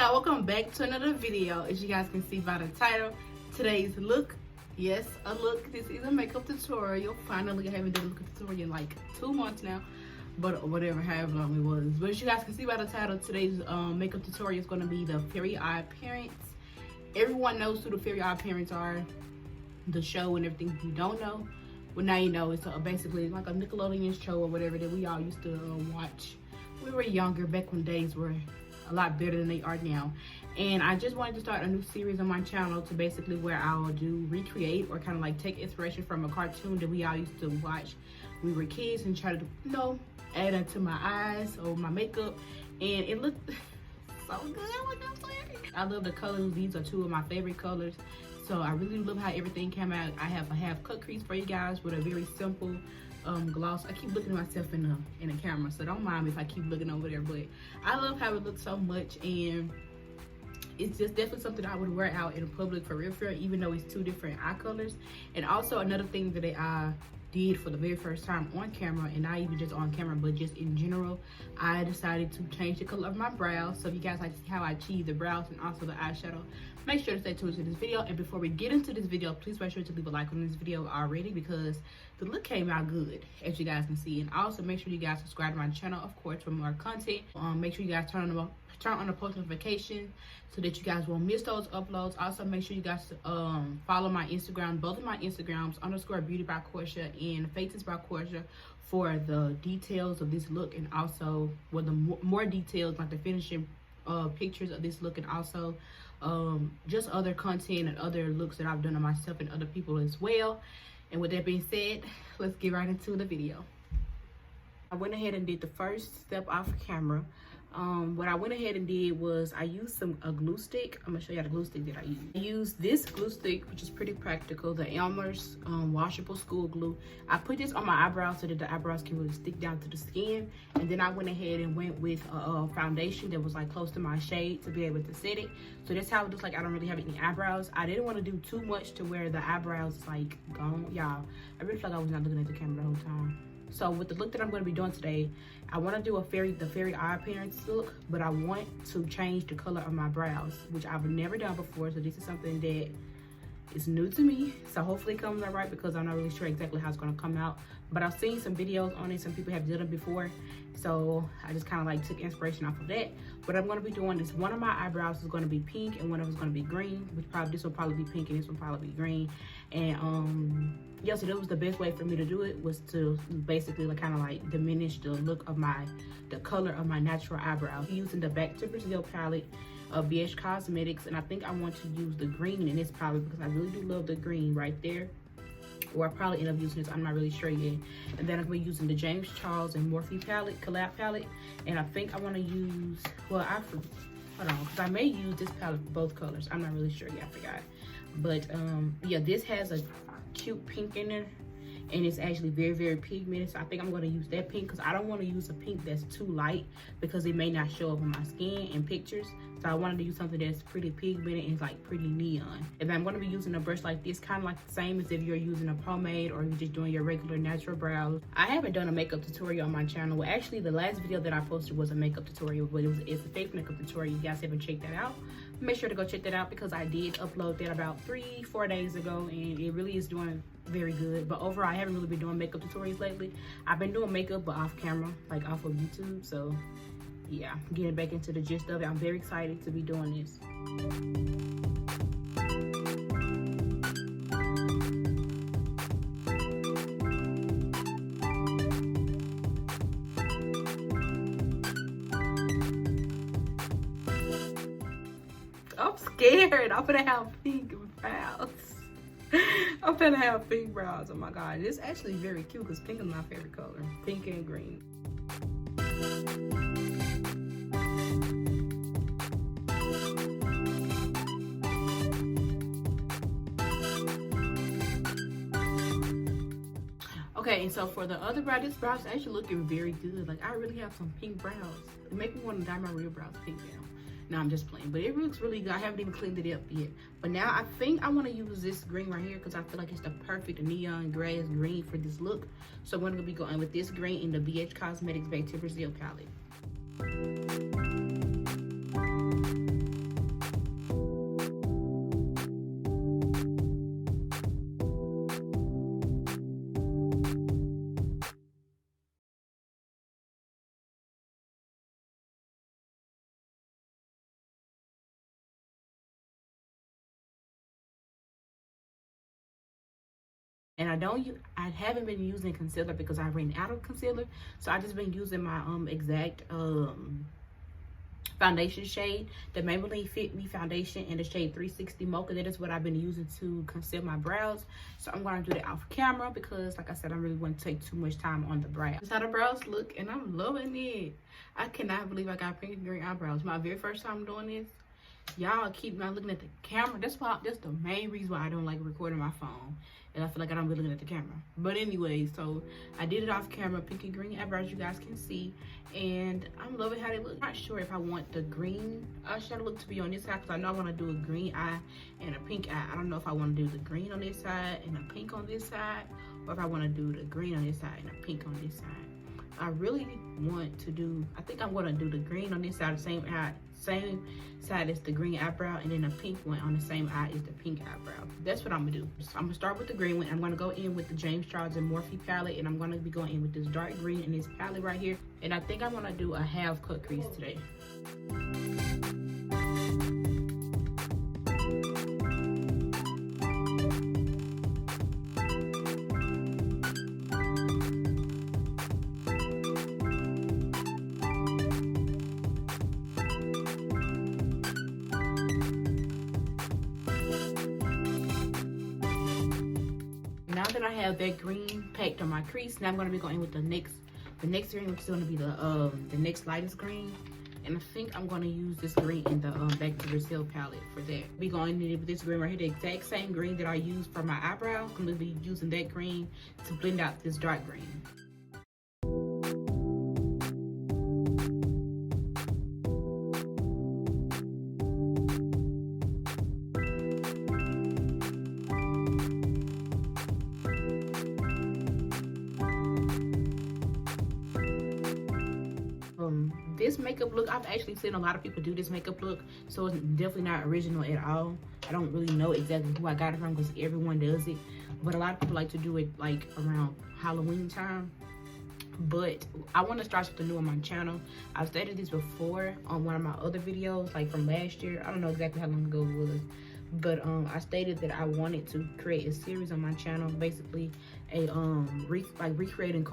y'all, welcome back to another video. As you guys can see by the title, today's look, yes, a look. This is a makeup tutorial. Finally, I haven't done a makeup tutorial in like 2 months now, but whatever, however long it was. But as you guys can see by the title, today's makeup tutorial is going to be the Fairy Odd Parents. Everyone knows who the Fairy Odd Parents are, the show and everything. If you don't know, well, now you know. It's basically like a Nickelodeon show or whatever that we all used to watch when we were younger, back when days were a lot better than they are now. And I just wanted to start a new series on my channel to basically where I'll do recreate or kind of like take inspiration from a cartoon that we all used to watch when we were kids and try to, you know, add it to my eyes or my makeup. And it looked so good. Like I'm saying, I love the colors. These are two of my favorite colors. So I really love how everything came out. I have a half cut crease for you guys with a very simple gloss. I keep looking at myself in the camera, so don't mind me if I keep looking over there, but I love how it looks so much, and it's just definitely something I would wear out in public for real, even though it's two different eye colors. And also another thing that I did for the very first time on camera, and not even just on camera but just in general, I decided to change the color of my brows. So if you guys like to see how I achieve the brows and also the eyeshadow, make sure to stay tuned to this video. And before we get into this video, please make sure to leave a like on this video already, because the look came out good, as you guys can see. And also make sure you guys subscribe to my channel, of course, for more content. Make sure you guys turn on the post notification so that you guys won't miss those uploads. Also make sure you guys follow my Instagram, both of my Instagrams, _beauty by Portia and faces by Portia, for the details of this look, and also with the more details like the finishing pictures of this look, and also just other content and other looks that I've done on myself and other people as well. And with that being said, let's get right into the video. I went ahead and did the first step off camera. What I went ahead and did was I used a glue stick. I'm gonna show you the glue stick that I used. I used this glue stick, which is pretty practical, the Elmer's washable school glue. I put this on my eyebrows so that the eyebrows can really stick down to the skin. And then I went ahead and went with a foundation that was like close to my shade to be able to set it. So that's how it looks like. I don't really have any eyebrows. I didn't want to do too much to where the eyebrows is like gone. Y'all, I really feel like I was not looking at the camera the whole time. So with the look that I'm going to be doing today, I want to do the Fairy Odd Parents look, but I want to change the color of my brows, which I've never done before. So this is something that is new to me. So hopefully it comes out right, because I'm not really sure exactly how it's going to come out. But I've seen some videos on it. Some people have done it before. So I just kind of like took inspiration off of that. What I'm going to be doing is one of my eyebrows is going to be pink and one of them is going to be green, which this will probably be pink and this will probably be green. And yeah, so that was the best way for me to do it, was to basically like kind of like diminish the look of the color of my natural eyebrows. Using the Back to Brazil palette of BH Cosmetics, and I think I want to use the green in this palette because I really do love the green right there. Or I'll probably end up using this, I'm not really sure yet. And then I'm going to be using the James Charles and Morphe palette, Collab palette. And I think I want to use, well, hold on, because I may use this palette for both colors. I'm not really sure yet, I forgot. But yeah, this has a cute pink in there, and it's actually very, very pigmented. So I think I'm going to use that pink, because I don't want to use a pink that's too light, because it may not show up on my skin in pictures. So I wanted to use something that's pretty pigmented and like pretty neon. And I'm going to be using a brush like this, kind of like the same as if you're using a pomade or you're just doing your regular natural brows. I haven't done a makeup tutorial on my channel. Well, actually the last video that I posted was a makeup tutorial, but it's a fake makeup tutorial. You guys haven't checked that out, make sure to go check that out, because I did upload that about 3-4 days ago, and it really is doing very good. But overall, I haven't really been doing makeup tutorials lately. I've been doing makeup but off camera, like off of YouTube. So yeah, getting back into the gist of it. I'm very excited to be doing this. I'm scared. I'm gonna have pink brows. I'm gonna have pink brows. Oh my god, this is actually very cute, because pink is my favorite color. Pink and green. Okay, and so for the other brow, this brow is actually looking very good. Like, I really have some pink brows. It makes me want to dye my real brows pink now. No, I'm just playing, but it looks really good. I haven't even cleaned it up yet. But now I think I want to use this green right here, because I feel like it's the perfect neon grass green for this look. So I'm going to be going with this green in the BH Cosmetics Back to Brazil palette. And I haven't been using concealer because I ran out of concealer. So I just been using my exact foundation shade, the Maybelline Fit Me foundation in the shade 360 Mocha. That is what I've been using to conceal my brows. So I'm going to do that off camera because, like I said, I really want to take too much time on the brows. That's how the brows look, and I'm loving it. I cannot believe I got pink and green eyebrows. My very first time doing this. Y'all keep not looking at the camera. That's the main reason why I don't like recording my phone. And I feel like I don't be looking at the camera. But anyway, so I did it off camera, pink and green eyebrows, you guys can see. And I'm loving how they look. I'm not sure if I want the green eyeshadow look to be on this side, because I know I want to do a green eye and a pink eye. I don't know if I want to do the green on this side and a pink on this side, or if I want to do the green on this side and a pink on this side. I really want to do, I think I'm going to do the green on this side, the same side as the green eyebrow, and then a pink one on the same eye as the pink eyebrow. That's what I'm going to do. So I'm going to start with the green one. I'm going to go in with the James Charles and Morphe palette, and I'm going to be going in with this dark green in this palette right here. And I think I'm going to do a half cut crease today. Now that I have that green packed on my crease, now I'm going to be going with the next green, which is going to be the next lightest green. And I think I'm going to use this green in the Back to Brazil palette for that. Be going in with this green right here, the exact same green that I used for my eyebrow. I'm going to be using that green to blend out this dark green. This makeup look, I've actually seen a lot of people do this makeup look, so it's definitely not original at all. I don't really know exactly who I got it from because everyone does it, but a lot of people like to do it like around Halloween time. But I want to start something new on my channel. I've stated this before on one of my other videos, like from last year. I don't know exactly how long ago it was, but I stated that I wanted to create a series on my channel, basically a recreating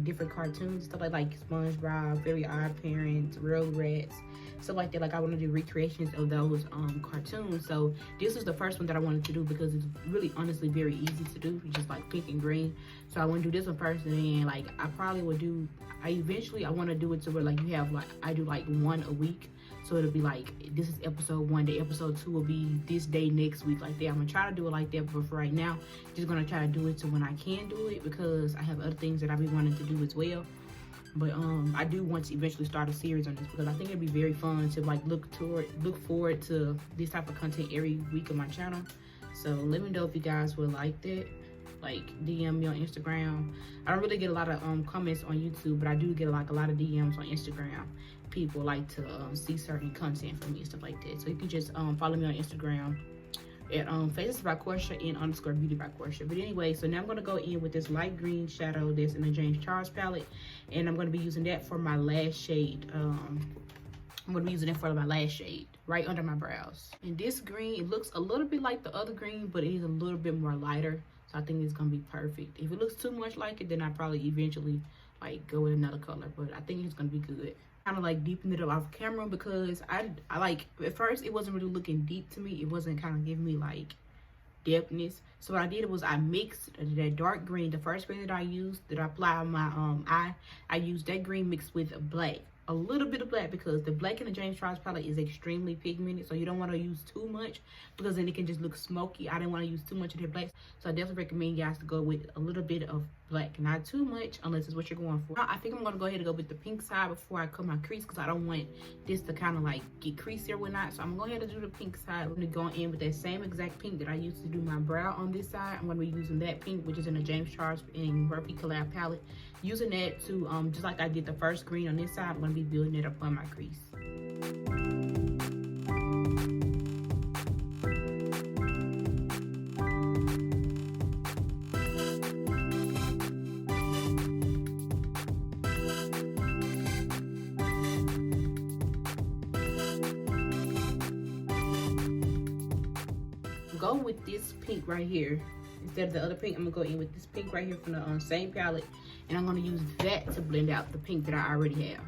different cartoons, stuff like SpongeBob, Very Odd Parents, Rugrats, stuff like that. Like I want to do recreations of those cartoons. So this is the first one that I wanted to do because it's really honestly very easy to do, just like pink and green. So I want to do this one first, and then like I probably would do, eventually I want to do it to where like you have I do like one a week. So it'll be like, this is episode 1, the episode 2 will be this day next week, like that. I'm gonna try to do it like that, but for right now, just gonna try to do it to when I can do it, because I have other things that I've been wanting to do as well. But I do want to eventually start a series on this, because I think it'd be very fun to like look forward to this type of content every week on my channel. So let me know if you guys would like that. Like DM me on Instagram. I don't really get a lot of comments on YouTube, but I do get like a lot of DMs on Instagram. People like to see certain content from me and stuff like that. So you can just follow me on Instagram at Faces by Portia and _beauty by Portia. But anyway, so now I'm gonna go in with this light green shadow that's in the James Charles palette, and I'm gonna be using that for my last shade. I'm gonna be using it for my last shade right under my brows. And this green, it looks a little bit like the other green, but it is a little bit more lighter. So I think it's gonna be perfect. If it looks too much like it, then I probably eventually like go with another color, but I think it's gonna be good. Kind of like deepen it up off camera, because I like, at first it wasn't really looking deep to me. It wasn't kind of giving me like depthness. So what I did was I mixed that dark green, the first green that I used, that I applied on my eye, I used that green mixed with black, a little bit of black, because the black in the James Charles palette is extremely pigmented, so you don't want to use too much because then it can just look smoky. I didn't want to use too much of that black, so I definitely recommend you guys to go with a little bit of black, not too much unless it's what you're going for. I think I'm going to go ahead and go with the pink side before I cut my crease, because I don't want this to kind of like get creasy or whatnot. So I'm going to go ahead and do the pink side. I'm going to go in with that same exact pink that I used to do my brow on this side. I'm going to be using that pink, which is in the James Charles and Morphe Collab palette. Using that to, just like I did the first green on this side, I'm going to be building it up on my crease. Go with this pink right here. instead of the other pink, I'm gonna go in with this pink right here from the same palette, and I'm gonna use that to blend out the pink that I already have.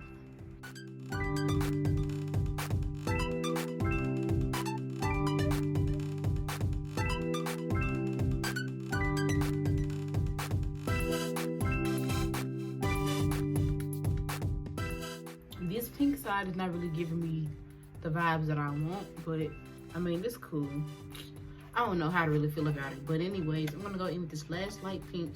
This pink side is not really giving me the vibes that I want, but I mean, it's cool. I don't know how to really feel about it, but anyways, I'm gonna go in with this last light pink,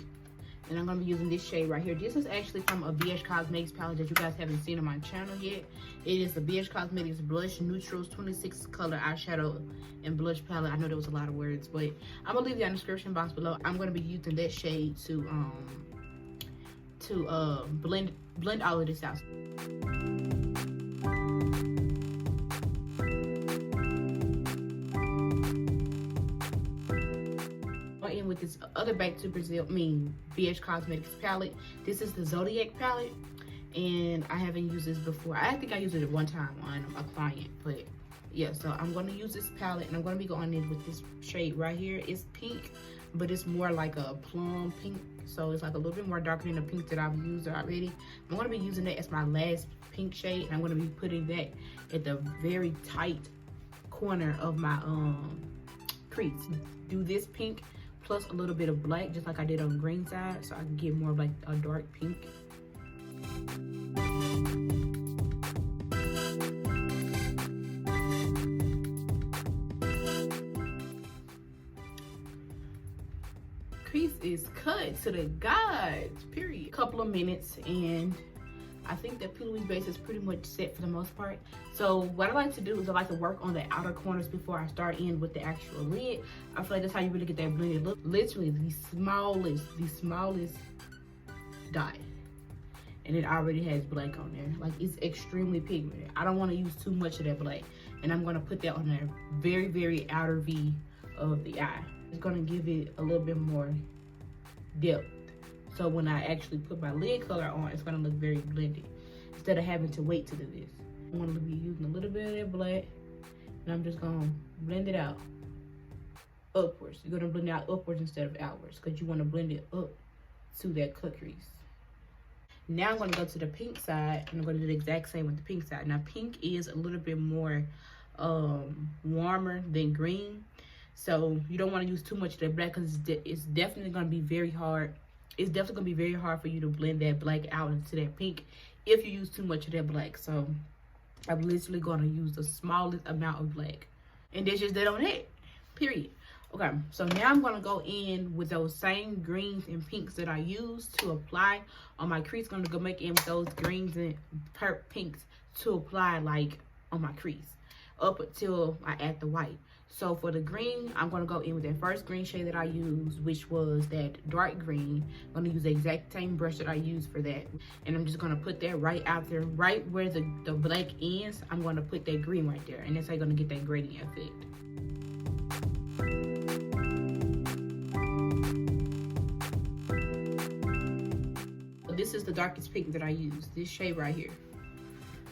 and I'm gonna be using this shade right here. This is actually from a BH Cosmetics palette that you guys haven't seen on my channel yet. It is the BH Cosmetics Blush Neutrals 26 color eyeshadow and blush palette. I know there was a lot of words, but I'm gonna leave it in the description box below. I'm gonna be using that shade to blend all of this out. In with this other Back to Brazil, BH Cosmetics palette. This is the Zodiac palette, and I haven't used this before. I think I used it one time on a client, but yeah, so I'm going to use this palette, and I'm going to be going in with this shade right here. It's pink, but it's more like a plum pink, so it's like a little bit more darker than the pink that I've used already. I'm going to be using that as my last pink shade, and I'm going to be putting that at the very tight corner of my crease. Do this pink plus a little bit of black, just like I did on the green side, so I can get more of like a dark pink. Crease is cut to the gods, period. Couple of minutes, and I think that P. Louise base is pretty much set for the most part. So what I like to do is I like to work on the outer corners before I start in with the actual lid. I feel like that's how you really get that blended look. Literally the smallest dot, and it already has black on there. Like, it's extremely pigmented. I don't want to use too much of that black, and I'm going to put that on the very, very outer V of the eye. It's going to give it a little bit more depth. So when I actually put my lid color on, it's gonna look very blended instead of having to wait to do this. I'm gonna be using a little bit of that black, and I'm just gonna blend it out upwards. You're gonna blend it out upwards instead of outwards, because you wanna blend it up to that cut crease. Now I'm gonna go to the pink side, and I'm gonna do the exact same with the pink side. Now pink is a little bit more warmer than green, so you don't wanna use too much of that black, because it's definitely gonna be very hard. It's definitely gonna be very hard for you to blend that black out into that pink if you use too much of that black. So I'm literally gonna use the smallest amount of black, and that's just that on that, period. Okay, so now I'm gonna go in with those same greens and pinks that I used to apply on my crease. I'm gonna go make in with those greens and pinks to apply like on my crease up until I add the white. So for the green, I'm gonna go in with that first green shade that I used, which was that dark green. I'm gonna use the exact same brush that I used for that. And I'm just gonna put that right out there, right where the black ends. I'm gonna put that green right there. And that's how you're gonna get that gradient effect. So this is the darkest pink that I used, this shade right here.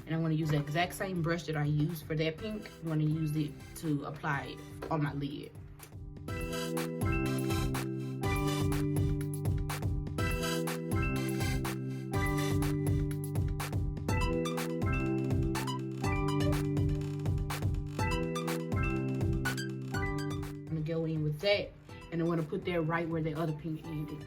And I'm going to use the exact same brush that I used for that pink. I'm going to use it to apply it on my lid. I'm going to go in with that, and I want to put that right where the other pink ended.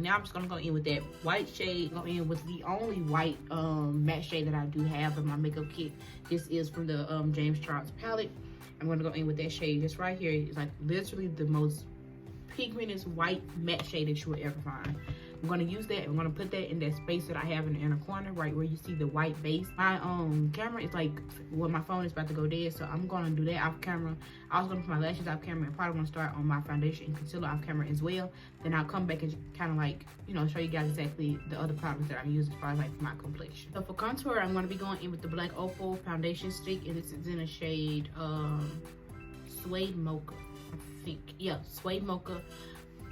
Now I'm just gonna go in with that white shade. Go in with the only white matte shade that I do have in my makeup kit. This is from the James Charles palette. I'm gonna go in with that shade just right here. It's like literally the most pigmented white matte shade that you will ever find. I'm gonna use that. I'm gonna put that in that space that I have in the inner corner, right where you see the white base. My camera is like, well, my phone is about to go dead, so I'm gonna do that off camera. I was gonna put my lashes off camera and probably gonna start on my foundation and concealer off camera as well. Then I'll come back and kind of like, you know, show you guys exactly the other products that I'm using as far as like for my complexion. So for contour, I'm gonna be going in with the Black Opal foundation stick, and this is in a shade Suede Mocha, I think. Yeah, Suede Mocha.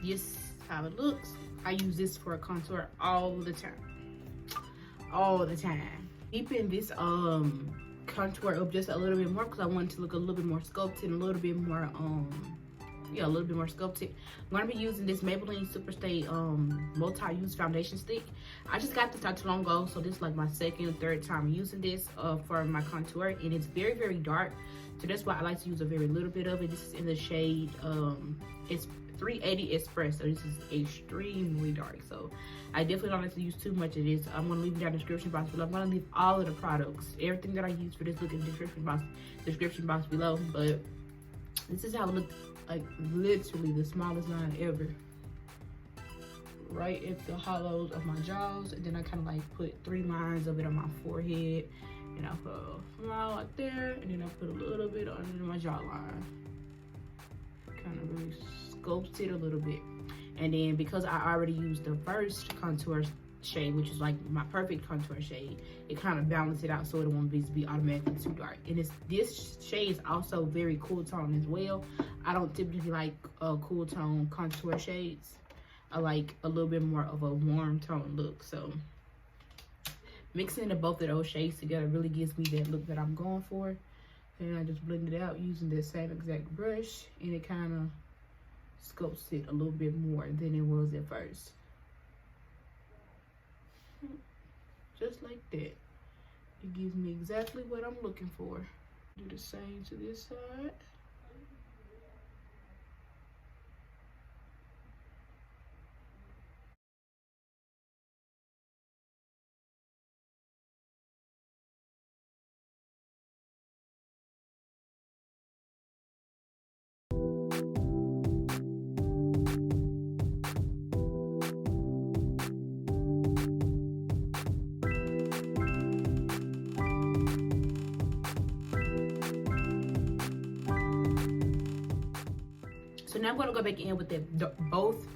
This is how it looks. I use this for a contour all the time. All the time. Keeping this contour up just a little bit more because I want it to look a little bit more sculpted, a little bit more yeah, a little bit more sculpted. I'm gonna be using this Maybelline Superstay multi-use foundation stick. I just got this not too long ago, so this is like my second or third time using this for my contour, and it's very, very dark. So that's why I like to use a very little bit of it. This is in the shade it's 380 Espresso. This is extremely dark, so I definitely don't like to use too much of this. I'm gonna leave it down in the description box below. I'm gonna leave all of the products, everything that I use for this, look in the description box below. But this is how it looks, like literally the smallest line ever, right at the hollows of my jaws, and then I kind of like put 3 lines of it on my forehead, and I put a smile right there, and then I put a little bit under my jawline, kind of really sculpts it a little bit. And then because I already used the first contour shade, which is like my perfect contour shade, it kind of balances it out so it won't be automatically too dark. And this shade is also very cool tone as well. I don't typically like cool tone contour shades. I like a little bit more of a warm tone look, so mixing the both of those shades together really gives me that look that I'm going for. And I just blend it out using the same exact brush, and it kind of sculpts it a little bit more than it was at first. Just like that. It gives me exactly what I'm looking for. Do the same to this side. So now I'm going to go back in with both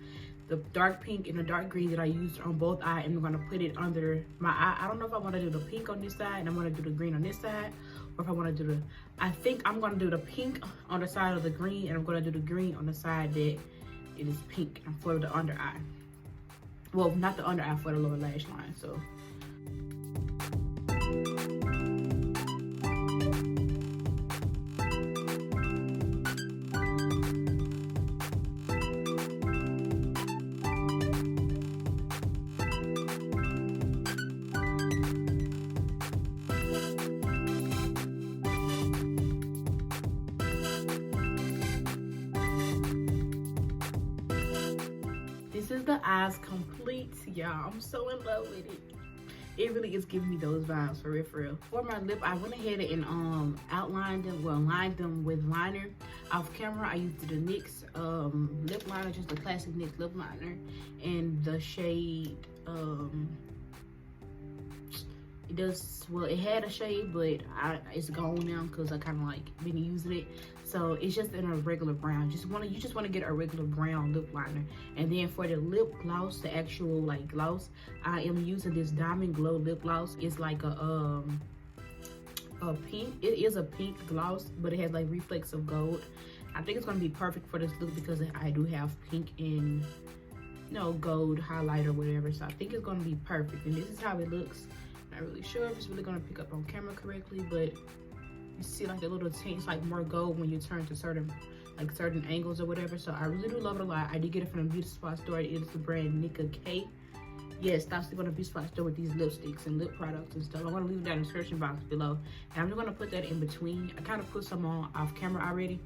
the dark pink and the dark green that I used on both eyes, and I'm going to put it under my eye. I don't know if I want to do the pink on this side and I want to do the green on this side, or if I want to do I think I'm going to do the pink on the side of the green, and I'm going to do the green on the side that it is pink, and for the under eye. Well, not the under eye, for the lower lash line. So this is the eyes complete, y'all. I'm so in love with it. It really is giving me those vibes, for real, for real. For my lip, I went ahead and outlined them, well, lined them with liner. Off camera, I used the NYX lip liner, just the classic NYX lip liner, and the shade, it does, well, it had a shade, but it's gone now because I kind of like been using it. So it's just in a regular brown. You just want to get a regular brown lip liner. And then for the lip gloss, the actual like gloss, I am using this Diamond Glow lip gloss. It's like a pink. It is a pink gloss, but it has like reflects of gold. I think it's gonna be perfect for this look because I do have pink and gold highlight or whatever. So I think it's gonna be perfect. And this is how it looks. Not really sure if it's really gonna pick up on camera correctly, but you see like the little tints, like more gold when you turn to certain angles or whatever. So I really do love it a lot. I did get it from the beauty spot store. It is the brand Nika K. Yes, stop sleeping on the beauty spot store with these lipsticks and lip products and stuff. I'm gonna leave that in the description box below, and I'm just gonna put that in between. I kind of put some on off camera already,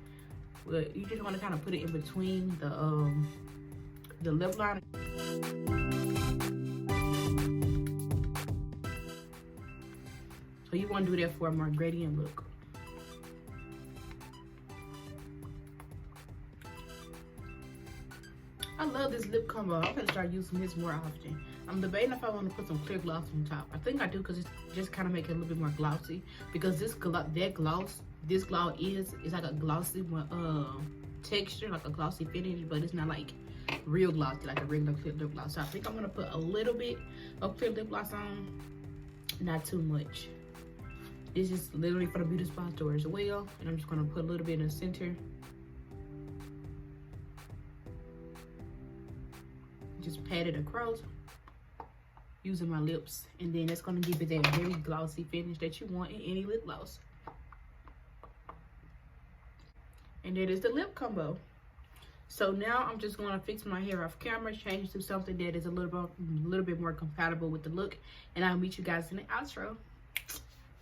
but you just want to kind of put it in between the lip liner. So you want to do that for a more gradient look. I love this lip combo. I'm gonna start using this more often. I'm debating if I want to put some clear gloss on top. I think I do because it just kind of make it a little bit more glossy. Because this gloss is like a glossy texture, like a glossy finish, but it's not like real glossy, like a regular clear lip gloss. So I think I'm gonna put a little bit of clear lip gloss on, not too much. This is literally for the beauty spot store as well, and I'm just gonna put a little bit in the center. Just pat it across using my lips, and then that's gonna give it that very glossy finish that you want in any lip gloss. And that is the lip combo. So now I'm just gonna fix my hair off camera, change it to something that is a little bit more compatible with the look, and I'll meet you guys in the outro.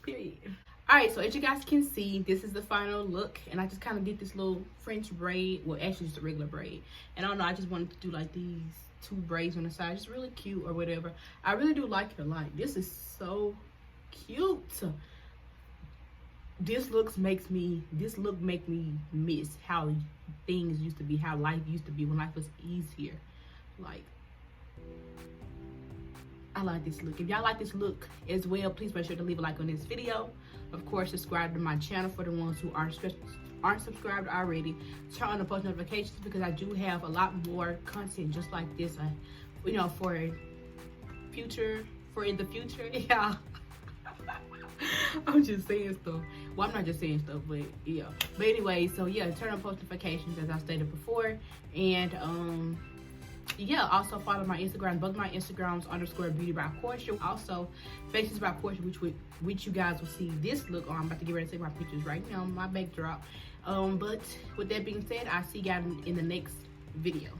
Period. All right, so as you guys can see, this is the final look, and I just kind of did this little French braid. Well, actually just a regular braid, and I don't know, I just wanted to do like these 2 braids on the side, just really cute or whatever. I really do like it a lot. This is so cute. This look make me miss how things used to be, how life used to be when life was easier. Like, I like this look. If y'all like this look as well, please make sure to leave a like on this video. Of course, subscribe to my channel for the ones who aren't subscribed already. Turn on the post notifications because I do have a lot more content just like this, you know, for in the future, yeah. I'm just saying stuff. Well, I'm not just saying stuff, but yeah. But anyway, so yeah, turn on post notifications as I stated before, and yeah, also follow my Instagram. Both my Instagrams _beauty by Portia. Also, Faces by Portia, which you guys will see this look on. I'm about to get ready to take my pictures right now, my backdrop. But with that being said, I'll see you guys in the next video.